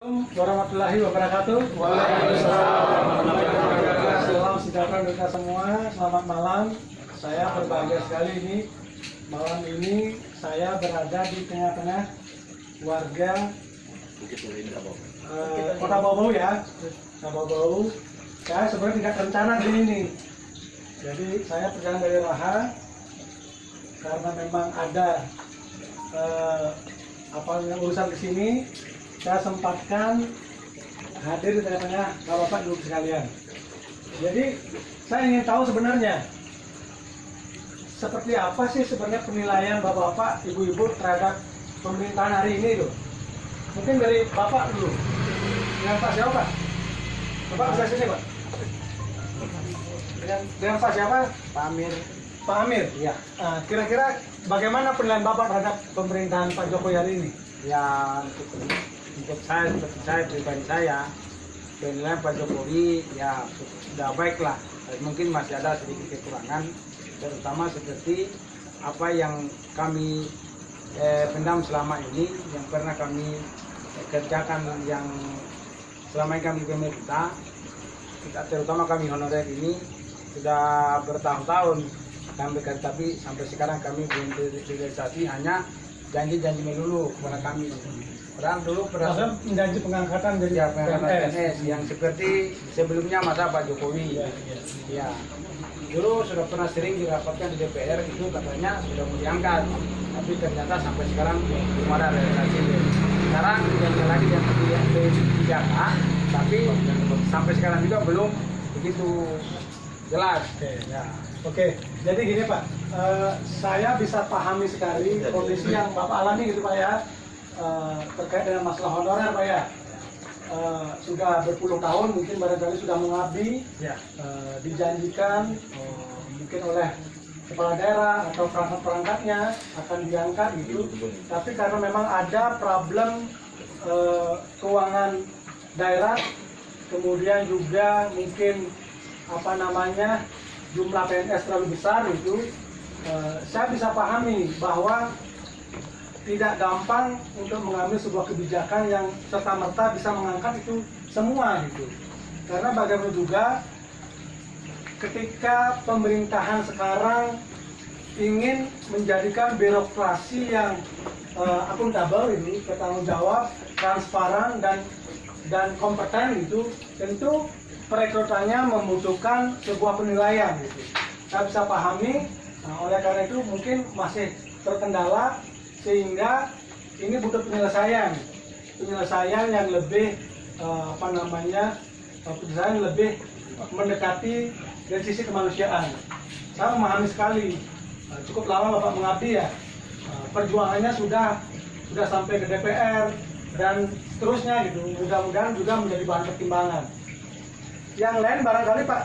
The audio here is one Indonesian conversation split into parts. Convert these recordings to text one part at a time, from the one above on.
Assalamualaikum warahmatullahi wabarakatuh. Waalaikumsalam warahmatullahi wabarakatuh. Salam sejahtera untuk kita semua. Selamat malam. Saya berbahagia sekali ini. Malam ini saya berada di tengah-tengah warga Kota Bau-Bau ya. Kota Bau-Bau. Saya sebenarnya tidak rencana di sini. Jadi saya perjalanan dari Raha karena memang ada urusan di sini. Saya sempatkan hadir di tengah-tengah Bapak Ibu sekalian. Jadi saya ingin tahu sebenarnya seperti apa sih sebenarnya penilaian Bapak-Bapak, Ibu-Ibu terhadap pemerintahan hari ini loh. Mungkin dari Bapak dulu. Dengan Pak siapa Pak? Bapak bisa sini Pak. Dengan Pak siapa? Pak Amir. Pak Amir. Ya. Kira-kira bagaimana penilaian Bapak terhadap pemerintahan Pak Jokowi hari ini? Ya untuk saya pribadi saya penilaian Pak Jokowi ya sudah baik lah. Mungkin masih ada sedikit kekurangan, terutama seperti apa yang kami pendam selama ini, yang pernah kami kerjakan, yang selama ini kami pemerintah, terutama kami honorer ini sudah bertahun-tahun kami bekerja, tapi sampai sekarang kami belum terrealisasi, hanya janji-janji melulu kepada kami. Padahal dulu pernah menjanji pengangkatan jadi PNS yang seperti sebelumnya masa Pak Jokowi. Ya. Dulu sudah pernah sering dirapatkan di DPR, itu katanya sudah mau diangkat, tapi ternyata sampai sekarang belum ada realisasi. Sekarang yang lagi yang P3K, tapi sampai sekarang juga belum begitu jelas. Oke, jadi gini Pak, saya bisa pahami sekali kondisi yang Bapak alami gitu Pak ya, terkait dengan masalah honorer Pak ya. Sudah berpuluh tahun mungkin barangkali sudah mengabdi, dijanjikan mungkin oleh kepala daerah atau perangkat-perangkatnya akan diangkat gitu, tapi karena memang ada problem keuangan daerah, kemudian juga mungkin jumlah PNS terlalu besar itu, saya bisa pahami bahwa tidak gampang untuk mengambil sebuah kebijakan yang serta-merta bisa mengangkat itu semua gitu. Karena bagaimana juga ketika pemerintahan sekarang ingin menjadikan birokrasi yang akuntabel ini, bertanggung jawab, transparan dan kompeten gitu, tentu perekrutannya membutuhkan sebuah penilaian gitu. Saya bisa pahami, oleh karena itu mungkin masih terkendala, sehingga ini butuh penyelesaian yang lebih penyelesaian lebih mendekati dari sisi kemanusiaan. Saya memahami sekali, cukup lama Bapak mengabdi ya, perjuangannya sudah sampai ke DPR dan seterusnya gitu. Mudah-mudahan juga menjadi bahan pertimbangan. Yang lain barangkali Pak,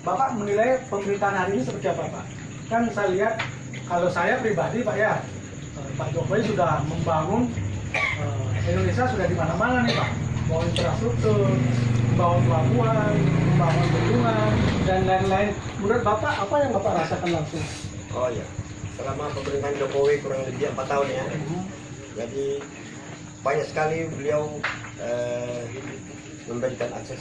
Bapak menilai pemerintahan hari ini seperti apa Pak? Kan saya lihat, kalau saya pribadi Pak ya, Pak Jokowi sudah membangun Indonesia sudah di mana-mana nih Pak. Membangun infrastruktur, membangun pelabuhan, membangun bendungan, dan lain-lain. Menurut Bapak, apa yang Bapak rasakan langsung? Oh ya, selama pemerintahan Jokowi kurang lebih 4 tahun ya. Jadi banyak sekali beliau memberikan akses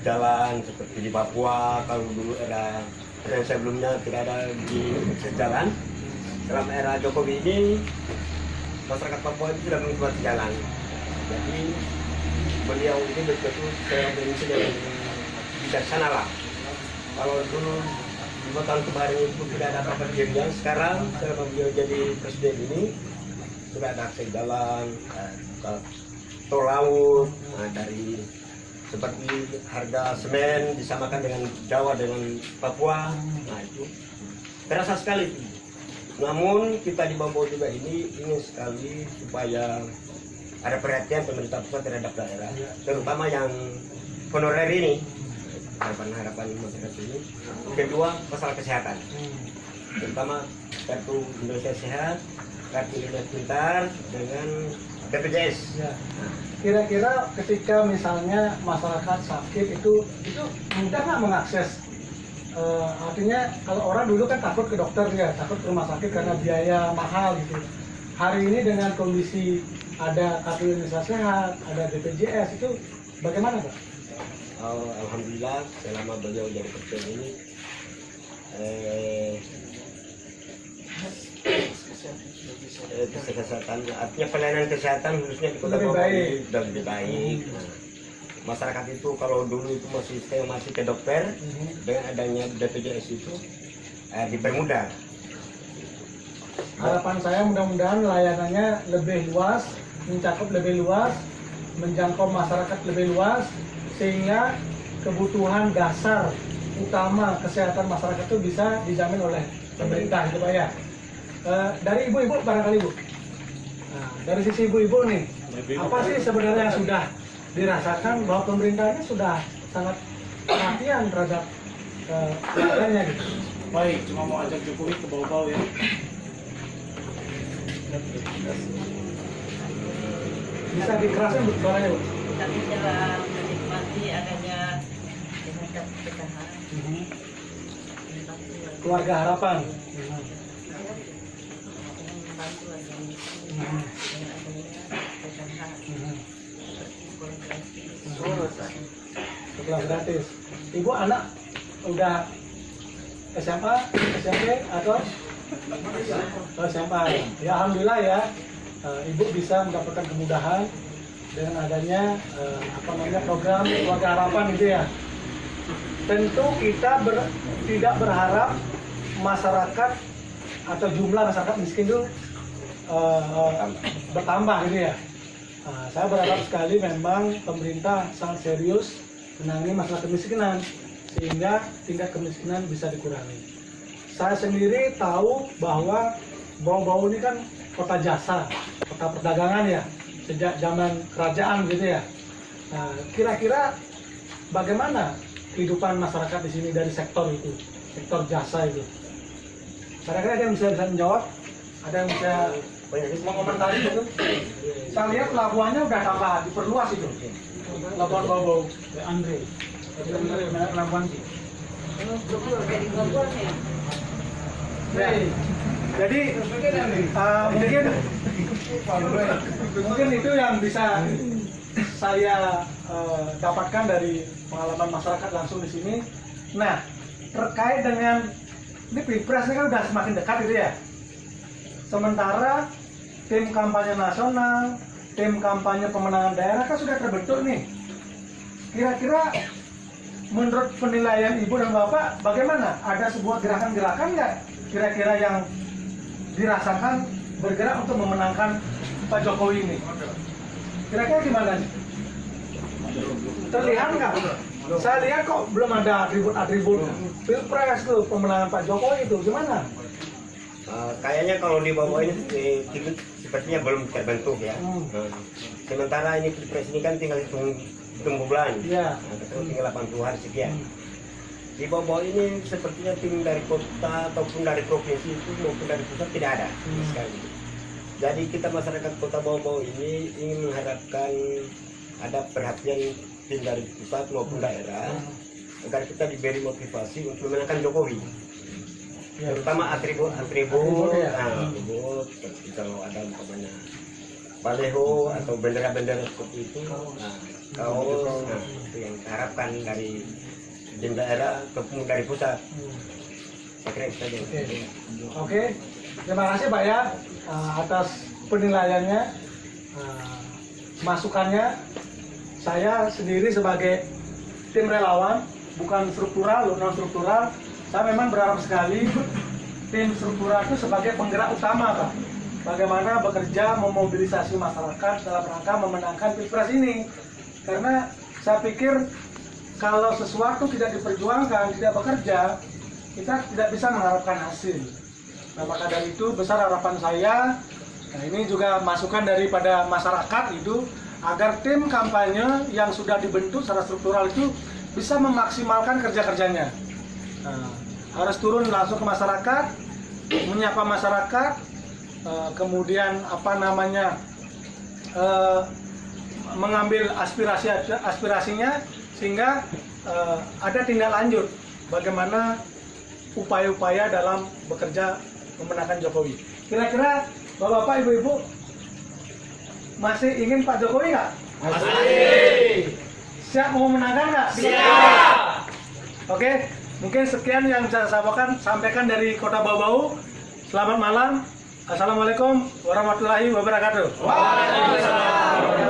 jalan seperti di Papua. Kalau dulu era yang sebelumnya tidak ada di akses jalan. Dalam era Jokowi ini masyarakat Papua itu sudah menikmati jalan. Jadi beliau ini betul-betul seorang pemimpin yang bijaksana lah. Kalau dulu 5 tahun kemarin itu tidak ada apa-apa dirinya, sekarang selama beliau jadi presiden ini sudah ada akses jalan, tol laut, dari seperti harga semen disamakan dengan Jawa dengan Papua, itu terasa sekali. Namun kita di Bau-Bau juga ini ingin sekali supaya ada perhatian pemerintah pusat terhadap daerah, terutama yang honorer ini, harapan masyarakat ini. Kedua, masalah kesehatan, terutama kartu Indonesia Sehat, kartu Indonesia Pintar dengan BPJS. Kira-kira ketika misalnya masyarakat sakit itu mudah nggak mengakses? Artinya kalau orang dulu kan takut ke dokter ya, takut ke rumah sakit karena biaya mahal gitu. Hari ini dengan kondisi ada kartu Indonesia Sehat, ada BPJS, itu bagaimana Pak? Alhamdulillah selama beliau jadi presiden ini kesehatan, artinya pelayanan kesehatan khususnya di Kota Lebih Bogor baik. ini sudah lebih baik. Nah, masyarakat itu kalau dulu itu masih ke dokter, dengan adanya BPJS itu dipermudah. Harapan saya mudah-mudahan layanannya lebih luas, mencakup lebih luas, menjangkau masyarakat lebih luas, sehingga kebutuhan dasar utama kesehatan masyarakat itu bisa dijamin oleh pemerintah, gitu Pak ya. Dari ibu-ibu barangkali Bu. Nah, dari sisi ibu-ibu nih, apa sih sebenarnya yang sudah dirasakan bahwa pemerintah ini sudah sangat perhatian terhadap layanannya gitu. Baik, cuma mau ajak Jokowi ke bau-bau ya. Bisa dikerasin Bu suaranya Bu. Kami dalam menikmati adanya dengan PKH Keluarga Harapan. membantu agar dengan adanya PKH seperti sekolah gratis. Sekolah gratis. Ibu anak udah SMA, SMP atau SMA? Ya alhamdulillah ya, ibu bisa mendapatkan kemudahan dengan adanya program Keluarga Harapan itu ya. Tentu kita tidak berharap masyarakat atau jumlah masyarakat miskin itu bertambah gitu ya. Saya berharap sekali memang pemerintah sangat serius menangani masalah kemiskinan sehingga tingkat kemiskinan bisa dikurangi. Saya sendiri tahu bahwa Bau-Bau ini kan kota jasa, kota perdagangan ya, sejak zaman kerajaan gitu ya. Nah, kira-kira bagaimana kehidupan masyarakat di sini dari sektor itu, sektor jasa itu? Kira-kira ada yang bisa menjawab? Ada yang bisa mengomentari itu? Saya lihat pelabuhannya udah tambah diperluas itu. Pelabuhan Bau-Bau, Andre. Pelabuhan sih. Jadi Bogor nih. Jadi mungkin itu yang bisa saya dapatkan dari pengalaman masyarakat langsung di sini. Nah, terkait dengan ini Pilpres ini kan udah semakin dekat gitu ya. Sementara tim kampanye nasional, tim kampanye pemenangan daerah kan sudah terbentuk nih. Kira-kira menurut penilaian Ibu dan Bapak bagaimana? Ada sebuah gerakan-gerakan nggak kira-kira yang dirasakan bergerak untuk memenangkan Pak Jokowi ini? Kira-kira gimana sih? Terlihat nggak? Saya lihat kok belum ada atribut-atribut Pilpres tuh pemenangan Pak Jokowi itu gimana? Kayaknya kalau di bawah ini sepertinya belum terbentuk ya. Sementara ini Pilpres ini kan tinggal hitung bulan, Ya. tinggal 80 hari sekian. Di bawah ini sepertinya tim dari kota ataupun dari provinsi itu maupun dari pusat tidak ada sekali. Jadi kita masyarakat kota Bau-Bau ini ingin mengharapkan ada perhatian tim dari pusat maupun daerah agar kita diberi motivasi untuk memenangkan Jokowi. Ya. Terutama atribut Ya. atribut seperti kalau ada umpamanya baleho atau bendera-bendera seperti itu, kaos, itu yang diharapkan dari tim daerah ataupun dari pusat. Saya kira itu saja. Oke. Terima kasih Pak ya atas penilaiannya, masukannya. Saya sendiri sebagai tim relawan, bukan struktural, non struktural, saya memang berharap sekali tim struktural itu sebagai penggerak utama Pak. Bagaimana bekerja memobilisasi masyarakat dalam rangka memenangkan Pilpres ini. Karena saya pikir kalau sesuatu tidak diperjuangkan, tidak bekerja, kita tidak bisa mengharapkan hasil. Nah, maka dari itu besar harapan saya, nah ini juga masukan daripada masyarakat itu, agar tim kampanye yang sudah dibentuk secara struktural itu bisa memaksimalkan kerja-kerjanya. Nah, harus turun langsung ke masyarakat, menyapa masyarakat, kemudian mengambil aspirasinya, sehingga ada tindak lanjut bagaimana upaya-upaya dalam bekerja memenangkan Jokowi. Kira-kira Bapak-bapak, Ibu-ibu, masih ingin Pak Jokowi nggak? Masih. Siap mau menangkan nggak? Siap. Oke, mungkin sekian yang bisa saya sampaikan dari Kota Bau-Bau. Selamat malam. Assalamualaikum warahmatullahi wabarakatuh. Waalaikumsalam.